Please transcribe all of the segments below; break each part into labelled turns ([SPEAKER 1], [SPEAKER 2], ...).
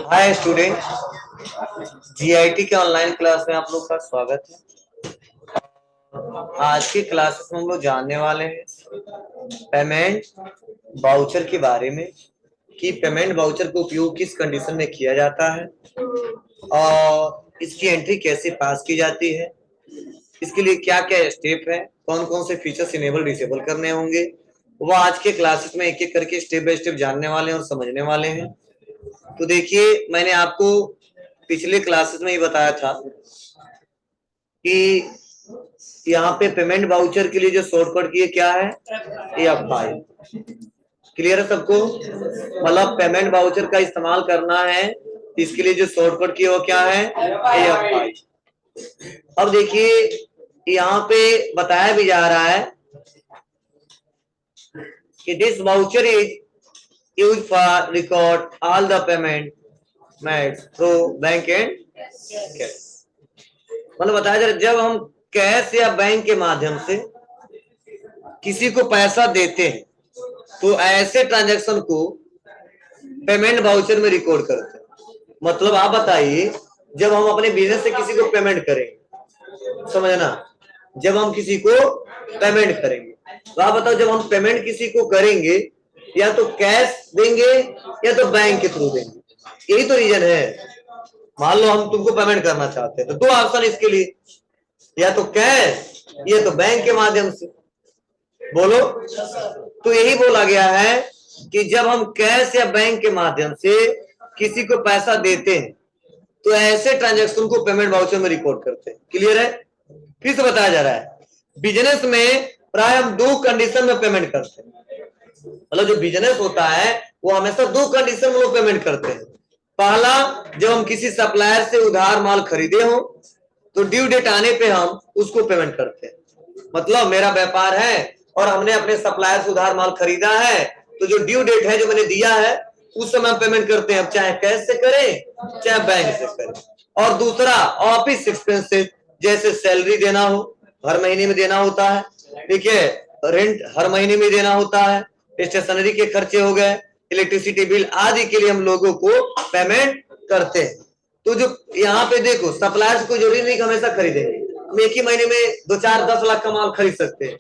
[SPEAKER 1] Hi student, GIT के online class में आप लोग का स्वागत है। आज की क्लासेस में हम लोग जानने वाले हैं पेमेंट वाउचर के बारे में कि पेमेंट वाउचर का उपयोग किस कंडीशन में किया जाता है और इसकी एंट्री कैसे पास की जाती है, इसके लिए क्या क्या स्टेप है, कौन कौन से फीचर्स इनेबल डिसेबल करने होंगे, वो आज के क्लासेस में एक एक करके स्टेप बाय स्टेप जानने वाले हैं और समझने वाले हैं। तो देखिए, मैंने आपको पिछले क्लासेस में ही बताया था कि यहाँ पे पेमेंट वाउचर के लिए जो शॉर्टकट की क्या है, F5। क्लियर है सबको? मतलब पेमेंट वाउचर का इस्तेमाल करना है, इसके लिए जो शॉर्टकट की वो क्या है, F5। अब देखिए, यहाँ पे बताया भी जा रहा है कि this voucher is used for record all the payment made through bank and cash। मतलब बताया जा रहा है, जब हम कैश या बैंक के माध्यम से किसी को पैसा देते हैं तो ऐसे ट्रांजैक्शन को पेमेंट वाउचर में रिकॉर्ड करते हैं। मतलब आप बताइए, जब हम अपने बिजनेस से किसी को पेमेंट करेंगे, समझना, जब हम किसी को पेमेंट करेंगे तो आप बताओ, जब हम पेमेंट किसी को करेंगे या तो कैश देंगे या तो बैंक के थ्रू देंगे, यही तो रीजन है। मान लो हम तुमको पेमेंट करना चाहते हैं तो दो ऑप्शन इसके लिए, या तो कैश या तो बैंक के माध्यम से। बोलो, तो यही बोला गया है कि जब हम कैश या बैंक के माध्यम से किसी को पैसा देते हैं तो ऐसे ट्रांजैक्शन को पेमेंट वाउचर में रिकॉर्ड करते हैं। क्लियर है? फिर से बताया जा रहा है, बिजनेस में प्राय हम दो कंडीशन में पेमेंट करते हैं। मतलब जो बिजनेस होता है वो हमेशा दो कंडीशन में लोग पेमेंट करते हैं। पहला, जब हम किसी सप्लायर से उधार माल खरीदे हो तो ड्यू डेट आने पे हम उसको पेमेंट करते हैं। मतलब मेरा व्यापार है और हमने अपने सप्लायर से उधार माल खरीदा है, तो जो ड्यू डेट है जो मैंने दिया है उस समय हम पेमेंट करते हैं, चाहे कैश से करें चाहे बैंक से करें। और दूसरा, ऑफिस एक्सपेंसेस, जैसे सैलरी देना हो, हर महीने में देना होता है, ठीक है, रेंट हर महीने में देना होता है, स्टेशनरी के खर्चे हो गए, इलेक्ट्रिसिटी बिल आदि के लिए हम लोगों को पेमेंट करते हैं। तो जो यहाँ पे देखो, सप्लायर्स को जरूरी नहीं कि हमेशा खरीदेंगे, हम एक ही महीने में 2-4-10 लाख का माल खरीद सकते हैं,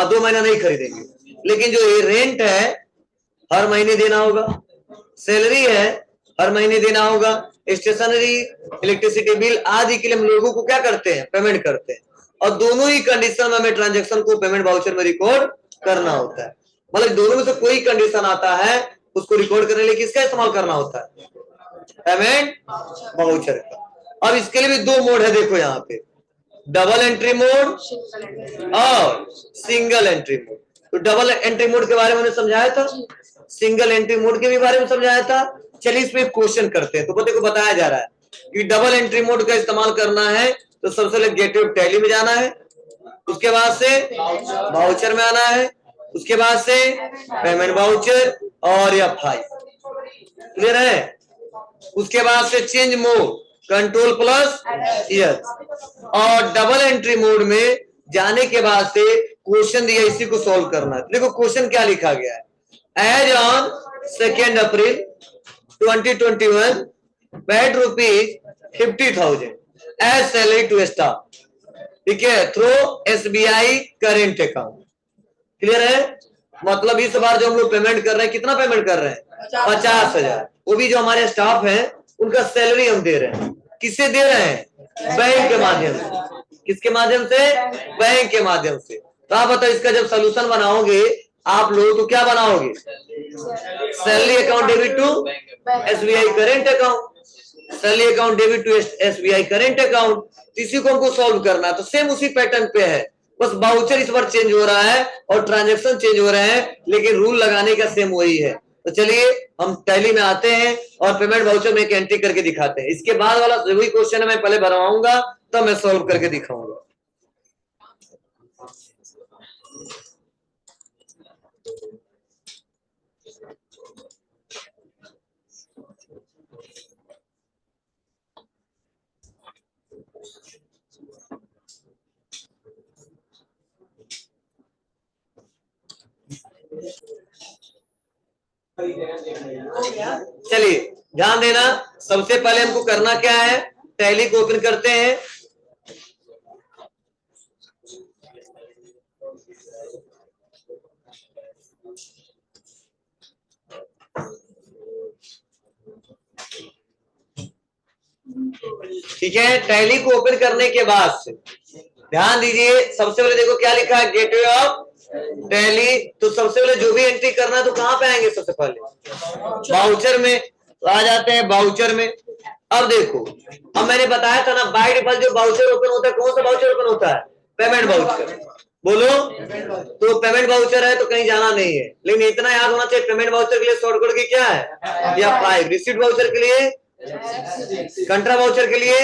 [SPEAKER 1] 2 महीना नहीं खरीदेंगे। लेकिन जो ये रेंट है हर महीने देना होगा, सैलरी है हर महीने देना होगा, स्टेशनरी, इलेक्ट्रिसिटी बिल आदि के लिए हम लोगों को क्या करते हैं, पेमेंट करते हैं। और दोनों ही कंडीशन में हमें ट्रांजेक्शन को पेमेंट वाउचर में रिकॉर्ड करना होता है। मतलब दोनों में से कोई कंडीशन आता है उसको रिकॉर्ड करने के लिए किसका इस्तेमाल करना होता है, पेमेंट वाउचर का। अब इसके लिए भी दो मोड है, देखो यहाँ पे, डबल एंट्री मोड और सिंगल एंट्री मोड। तो डबल एंट्री मोड के बारे में मैंने समझाया था, सिंगल एंट्री मोड के भी बारे में समझाया था। चलिए इसमें क्वेश्चन करते हैं। तो बच्चे को बताया जा रहा है कि डबल एंट्री मोड का इस्तेमाल करना है तो सबसे पहले गेटवे ऑफ टैली में जाना है, उसके बाद से वाउचर में आना है, उसके बाद से पेमेंट वाउचर और या फाइल। क्लियर है? उसके बाद से change mode, control plus yes. और डबल एंट्री मोड में जाने के बाद से क्वेश्चन दिया, इसी को सॉल्व करना है। देखो क्वेश्चन क्या लिखा गया है, as on 2 April 2021 paid ₹50,000 as salary to staff, ठीक है, through SBI current account. Clear है? मतलब इस बार जो हम लोग पेमेंट कर रहे हैं, कितना पेमेंट कर रहे हैं, 50,000। वो भी जो हमारे स्टाफ है उनका सैलरी हम दे रहे हैं। किससे दे रहे हैं, बैंक के माध्यम से। किसके माध्यम से, बैंक के माध्यम से। तो आप बताओ, इसका जब सोल्यूशन बनाओगे आप लोग तो क्या बनाओगे, salary account debit to SBI current account, salary account debit to SBI current account. इसी को हमको सॉल्व करना है। तो सेम उसी पैटर्न पे है, बस वाउचर इस बार चेंज हो रहा है और ट्रांजैक्शन चेंज हो रहे हैं, लेकिन रूल लगाने का सेम वही है। तो चलिए हम टैली में आते हैं और पेमेंट वाउचर में एक एंट्री करके दिखाते हैं। इसके बाद वाला वही क्वेश्चन है, मैं पहले बनवाऊंगा तब मैं सॉल्व करके दिखाऊंगा। चलिए ध्यान देना, सबसे पहले हमको करना क्या है, टैली को ओपन करते हैं। ठीक है, टैली को ओपन करने के बाद से ध्यान दीजिए, सबसे पहले देखो क्या लिखा है, गेटवे ऑफ टैली। तो सबसे पहले जो भी एंट्री करना है तो कहां पे आएंगे, सबसे पहले बाउचर में। तो आ जाते हैं बाउचर में। अब देखो, अब मैंने बताया था ना, बाय डिफॉल्ट जो बाउचर ओपन होता है, कौन सा बाउचर ओपन होता है, पेमेंट बाउचर। बोलो, तो पेमेंट बाउचर है तो कहीं जाना नहीं है, लेकिन इतना याद होना चाहिए, पेमेंट बाउचर के लिए शॉर्टकट की क्या है, या 5, रिसीट बाउचर के लिए, कंट्रा वाउचर के लिए,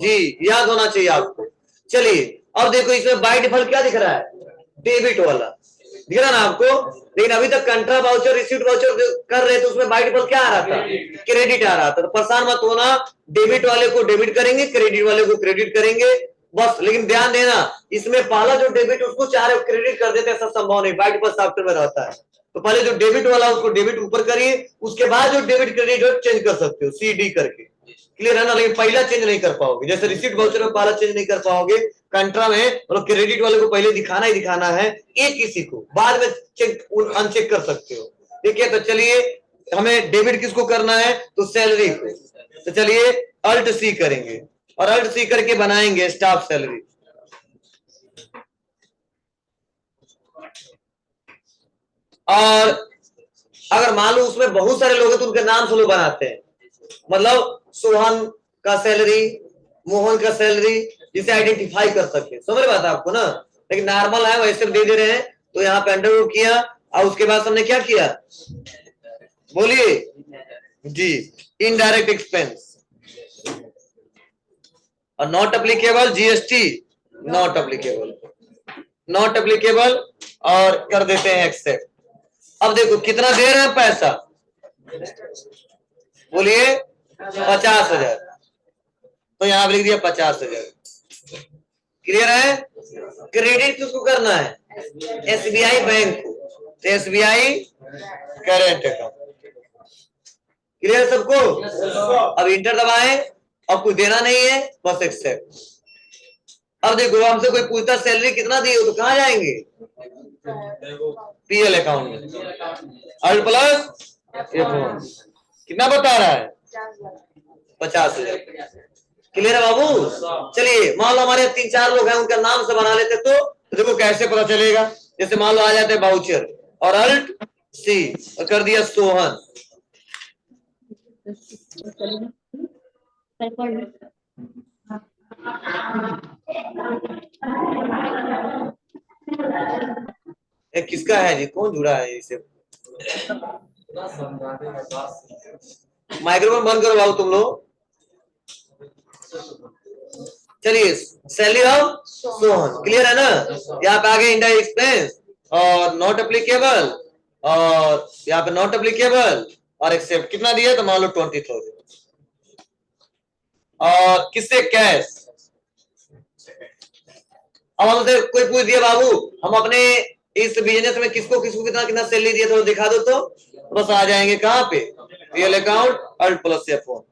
[SPEAKER 1] जी याद होना चाहिए आपको। चलिए अब देखो, इसमें बाय डिफॉल्ट क्या दिख रहा है, डेबिट वाला दिख रहा ना आपको, लेकिन अभी तक कंट्रा वाउचर रिसीट वाउचर कर रहे थे, उसमें बाय डिफॉल्ट क्या आ रहा था, क्रेडिट आ रहा था। तो परेशान मत होना, डेबिट वाले को डेबिट करेंगे, क्रेडिट वाले को क्रेडिट करेंगे बस। लेकिन ध्यान देना, इसमें पहला जो डेबिट उसको चाह रहे क्रेडिट कर देते, ऐसा संभव नहीं, बाय डिफॉल्ट सॉफ्टवेयर में रहता है। तो पहले जो डेबिट वाला उसको डेबिट ऊपर करिए, उसके बाद जो डेबिट क्रेडिट चेंज कर सकते हो, CD करके, क्लियर है ना। लेकिन पहला चेंज नहीं कर पाओगे, जैसे रिसीट वाउचर में पहला चेंज नहीं कर पाओगे, कंट्रा में मतलब क्रेडिट वाले को पहले दिखाना ही दिखाना है, एक किसी को बाद में चेक अनचेक कर सकते हो। ठीक है, तो चलिए हमें डेबिट किसको करना है, तो सैलरी को। तो चलिए अल्ट C करेंगे, और अल्ट C करके बनाएंगे स्टाफ सैलरी। और अगर मान लो उसमें बहुत सारे लोग हैं तो उनके नाम से लोग बनाते हैं, मतलब सोहन का सैलरी, मोहन का सैलरी, जिसे आइडेंटिफाई कर सके, समझ बात है आपको ना। लेकिन नॉर्मल है वैसे दे दे रहे हैं, तो यहाँ पे अंडरवुड किया, और उसके बाद हमने क्या किया, बोलिए जी, इनडायरेक्ट एक्सपेंस, और not applicable GST, not applicable, not applicable, और कर देते हैं एक्सेप्ट। अब देखो कितना दे रहे हैं पैसा, बोलिए 50,000, तो यहां पे लिख दिया 50,000। क्लियर है, क्रेडिट किसको करना है, SBI बैंक को, तो SBI करेंट अकाउंट। क्लियर सबको, अब इंटर दबाएं, अब कुछ देना नहीं है, बस एक्सेप्ट। अब देखो हमसे कोई पूछता सैलरी कितना दी हो, तो कहां जाएंगे, PL अकाउंट में, अल्ट प्लस F1, कितना बता रहा है, 50,000। क्लियर है बाबू। चलिए मान लो हमारे 3-4 लोग हैं, उनका नाम से बना लेते तो देखो कैसे पता चलेगा। जैसे मान लो आ जाते बाउचर, और अल्ट C, और कर दिया सोहन। किसका है जी, कौन जुड़ा है इसे, माइक्रोफोन बंद करो बाबू तुम लोग। चलिए सैलरी ऑफ सोहन, क्लियर है ना। यहाँ पे आगे इंडायरेक्ट एक्सपेंस, और नॉट एप्लीकेबल, और यहाँ पे नॉट एप्लीकेबल, और एक्सेप्ट कितना दिया, तो मान लो 20,000। और किससे, कैश। अब हमसे कोई पूछ दिया बाबू हम अपने इस बिजनेस में किसको किसको कितना कितना सैलरी दिया, तो दिखा दो, तो बस आ जाएंगे कहां पे, real account, alt plus F1।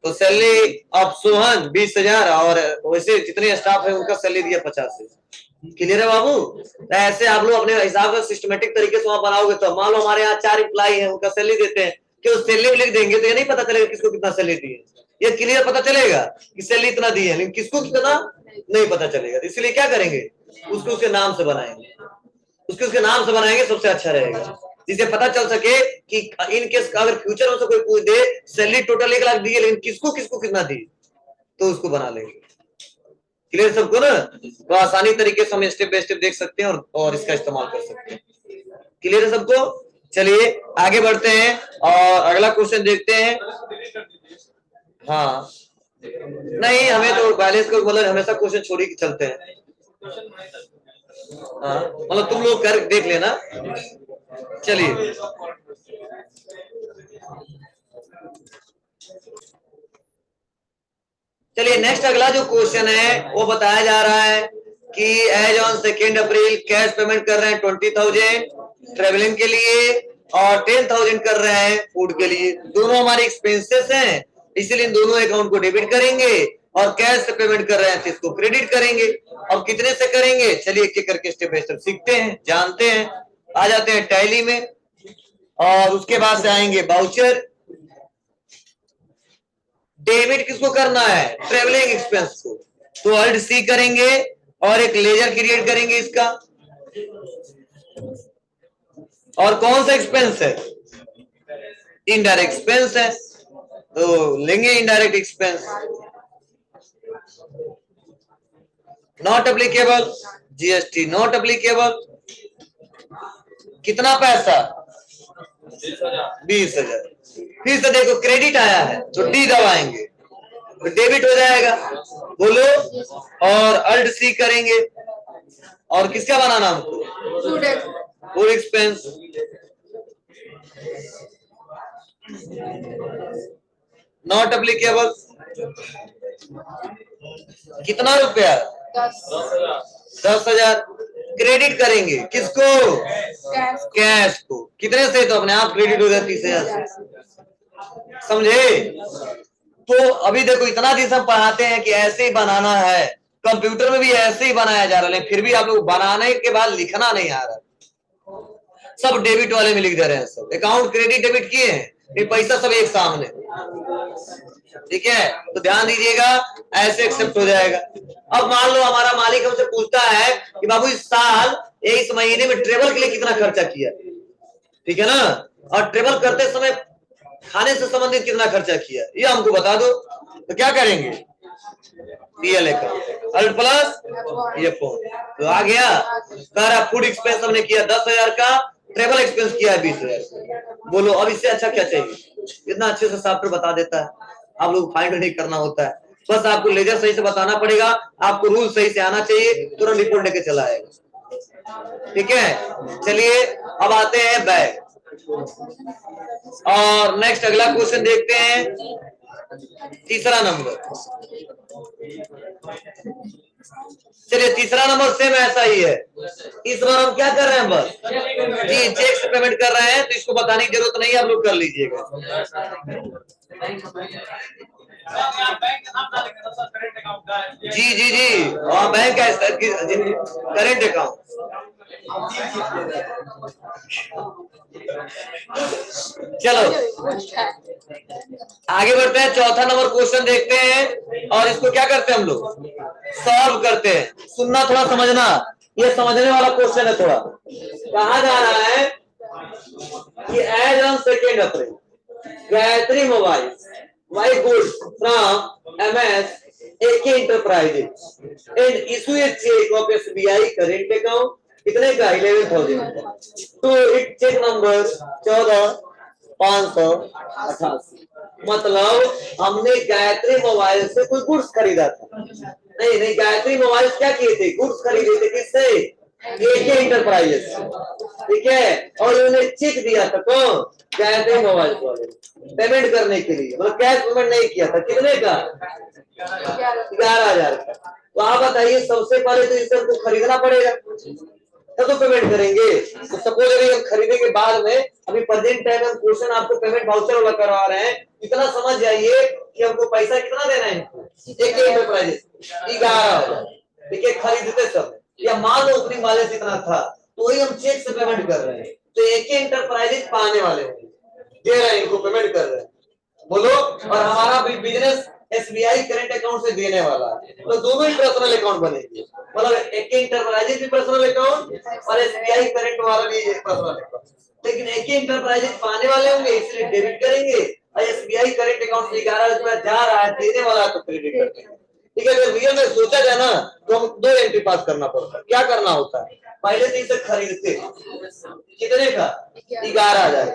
[SPEAKER 1] तो सैलरी ऑफ सोहन 20,000, और वैसे जितने स्टाफ है उनका सैलरी दिया 50,000। क्लियर है बाबू। तो ऐसे आप लोग अपने हिसाब से सिस्टमेटिक तरीके से वहां बनाओगे। तो मान लो हमारे यहाँ 4 एम्प्लॉय है, उनका सैलरी देते हैं, कि उस सैलरी लिख देंगे तो ये नहीं पता चलेगा किसको कितना सैलरी दी है, ये क्लियर पता चलेगा कि सैलरी इतना दी है, लेकिन किसको कितना नहीं पता चलेगा। तो इसलिए क्या करेंगे, उसको उसके नाम से बनाएंगे, उसके नाम से बनाएंगे, सबसे अच्छा रहेगा, जिसे पता चल सके कि इन केस अगर फ्यूचर में से कोई पूछ दे सैलरी टोटल 1 लाख दी है, लेकिन किसको किसको कितना दी, तो उसको बना लेंगे। क्लियर सबको ना। तो आसानी तरीके से हम स्टेप बाय स्टेप देख सकते हैं, और इसका इस्तेमाल कर सकते हैं। क्लियर है सबको। चलिए आगे बढ़ते हैं, और अगला क्वेश्चन देखते हैं। हाँ नहीं, हमें तो बैलेंस को मतलब हमेशा क्वेश्चन छोड़ के चलते हैं। हाँ मतलब तुम लोग कर देख लेना। चलिए चलिए नेक्स्ट अगला जो क्वेश्चन है वो बताया जा रहा है कि as on 2 April cash payment कर रहे हैं 20,000, ट्रेवलिंग के लिए और 10,000 कर रहे हैं फूड के लिए। दोनों हमारे एक्सपेंसेस हैं, इसलिए इन दोनों अकाउंट को डेबिट करेंगे और कैश से पेमेंट कर रहे हैं तो इसको क्रेडिट करेंगे। और कितने से करेंगे, चलिए एक एक करके स्टेप बाय स्टेप सीखते हैं, जानते हैं। आ जाते हैं टैली में और उसके बाद से आएंगे बाउचर। डेबिट किसको करना है, ट्रेवलिंग एक्सपेंस को, तो अल्ट सी करेंगे और एक लेजर क्रिएट करेंगे इसका। और कौन सा एक्सपेंस है, इनडायरेक्ट एक्सपेंस है, तो लेंगे indirect expense. Not applicable, GST not applicable. कितना पैसा, 20,000। फिर से देखो क्रेडिट आया है तो डी दबाएंगे तो डेबिट हो जाएगा, बोलो। और अल्ट सी करेंगे और किसका बनाना हमको, फूड एक्सपेंस। Not applicable. कितना रुपया, 10,000। क्रेडिट करेंगे किसको, कैश को। कितने से, तो अपने आप क्रेडिट हो गया 30,000 से। समझे। तो अभी देखो इतना दिन हम पढ़ाते हैं कि ऐसे ही बनाना है, कंप्यूटर में भी ऐसे ही बनाया जा रहा है, फिर भी आप लोग बनाने के बाद लिखना नहीं आ रहा, सब डेबिट वाले में लिख दे रहे हैं। सब अकाउंट क्रेडिट डेबिट किए हैं, ये पैसा सब एक सामने, ठीक है। तो ध्यान दीजिएगा, ऐसे एक्सेप्ट हो जाएगा। अब मान लो हमारा मालिक हमसे पूछता है कि बाबू इस साल इस महीने में ट्रेवल के लिए कितना खर्चा किया, ठीक है ना, और ट्रेवल करते समय खाने से संबंधित कितना खर्चा किया, ये हमको बता दो। तो क्या करेंगे, पीएल अकाउंट अल्ट प्लस ये फोन, तो आ गया। कह रहा फूड एक्सपेंस हमने किया 10,000 का, ट्रेवल एक्सपेंस किया है 20,000। बोलो अब इससे अच्छा क्या चाहिए। इतना अच्छे से सॉफ्टवेयर बता देता है, आप लोग फाइंड नहीं करना होता है, बस आपको लेजर सही से बताना पड़ेगा, आपको रूल सही से आना चाहिए, तुरंत रिपोर्ट लेके चला आएगा, ठीक है। चलिए अब आते हैं बैग और नेक्स्ट अगला क्वेश्चन देखते हैं, तीसरा नंबर। चलिए तीसरा नंबर सेम ऐसा ही है, इस बार हम क्या कर रहे हैं, बस जी चेक से पेमेंट कर रहे हैं, तो इसको बताने की जरूरत नहीं है, आप लोग कर लीजिएगा। जी जी जी, और बैंक का करेंट अकाउंट। चलो आगे बढ़ते हैं, चौथा नंबर क्वेश्चन देखते हैं और इसको क्या करते हैं हम लोग, सॉल्व करते हैं। सुनना थोड़ा, समझना, ये समझने वाला क्वेश्चन है थोड़ा। कहा जा रहा है कि as on 2 April Gayatri mobiles buy goods from MS AK Enterprises and issue a check of SBI current account, कितने का, 11,000। तो इट चेक नंबर 14,588। मतलब हमने गायत्री मोबाइल से कोई गुड्स खरीदा था, नहीं गायत्री मोबाइल क्या किए थे, गुड्स खरीदे थे, किससे, AK इंटरप्राइजेस, ठीक है। और उन्होंने चेक दिया था कौन, गायत्री मोबाइल वाले, पेमेंट करने के लिए, मतलब कैश पेमेंट नहीं किया था, कितने का, 11,000 का। तो आप बताइए सबसे पहले तो इसे हमको खरीदना पड़ेगा तब तो पेमेंट करेंगे। तो सपोज अभी हम खरीदने के बाद में, अभी प्रेजेंट टाइम हम क्वेश्चन आपको पेमेंट वाउचर वाला करवा रहे हैं, इतना समझ जाइए कि हमको पैसा कितना देना है, एक एंटरप्राइजेस 11,000, ठीक है, खरीदते समय, या मान लो ओपनिंग वाले से इतना था, तो वही हम चेक से पेमेंट कर रहे हैं, तो एक एंटरप्राइजेस पाने वाले होंगे, दे रहे हैं, इनको पेमेंट कर रहे हैं, बोलो। और हमारा बिजनेस एसबीआई करंट अकाउंट से देने वाला है, तो दोनों ही पर्सनल अकाउंट बनेंगे, मतलब एक इंटरप्राइजेस भी पर्सनल अकाउंट और एसबीआई करंट वाला भी पर्सनल अकाउंट। लेकिन एक ही इंटरप्राइजेस पाने वाले होंगे इसलिए डेबिट करेंगे, और एसबीआई करंट अकाउंट से 11,000 रुपया जा रहा है, देने वाला तो क्रेडिट करते हैं, ठीक है। अगर रियल में सोचा जाए ना तो हम 2 एंट्री पास करना पड़ता है। क्या करना होता है, पहले तो इसे खरीदते कितने का, 11,000,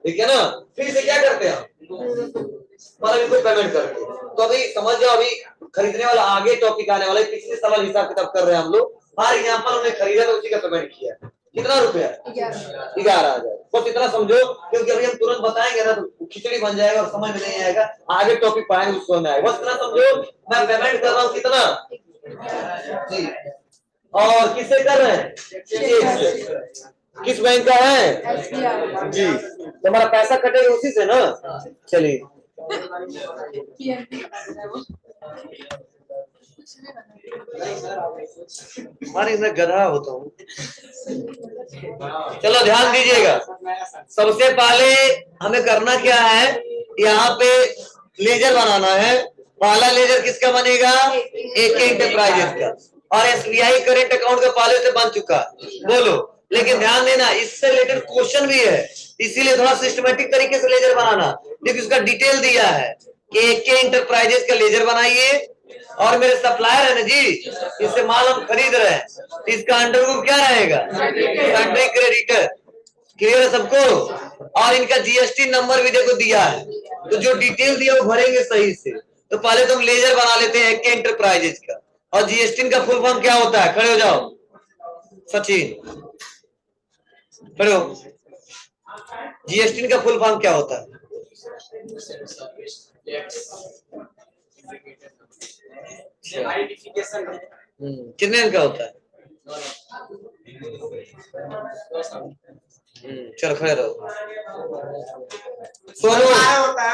[SPEAKER 1] ठीक है ना, फिर इसे क्या करते हैं, मतलब इनको पेमेंट करते हैं। तो अभी समझ जाओ, अभी खरीदने वाला आगे टॉपिक आने वाला है, पिछले सवाल हिसाब किताब कर रहे हैं हम लोग। फॉर एग्जांपल हमने खरीदा तो उसी का पेमेंट किया, कितना रुपया, 11,000, बस इतना समझो, क्योंकि अभी हम तुरंत बताएंगे ना तो खिचड़ी बन जाएगा और समझ में नहीं आएगा, आगे टॉपिक पाएंगे उसको में आएगा, बस इतना समझो। मैं पेमेंट कर रहा हूँ कितना जी, और किससे कर रहे हैं, चेक से, किस बैंक का है?
[SPEAKER 2] SBI।
[SPEAKER 1] जी, तो हमारा पैसा कटेगा उसी से ना। चलिए, हमारे मैं गधा होता हूँ। चलो ध्यान दीजिएगा, सबसे पहले हमें करना क्या है, यहाँ पे लेजर बनाना है। पहला लेजर किसका बनेगा? AK इंटरप्राइजेज का। और SBI करेंट अकाउंट का पहले से बन चुका, बोलो। लेकिन ध्यान देना, इससे रिलेटेड क्वेश्चन भी है, इसीलिए थोड़ा सिस्टमेटिक तरीके से लेजर बनाना। देखिए उसका डिटेल दिया है कि AK इंटरप्राइजेज का लेजर बनाइए, और मेरे सप्लायर है ना जी, इससे माल हम खरीद रहे हैं, इसका अंडर ग्रुप क्या रहेगा? Sundry creditor. क्लियर है सबको? और इनका GST नंबर भी देखो दिया है, तो जो डिटेल दिया वो भरेंगे सही से। तो पहले तुम लेजर बना लेते हैं AK इंटरप्राइजेज का। और GST का फुल फॉर्म क्या होता है? खड़े हो जाओ सचिन, खड़े हो। GST का फुल फॉर्म क्या होता है? कितने दिन का होता है? चलो खड़े रहो। सोनू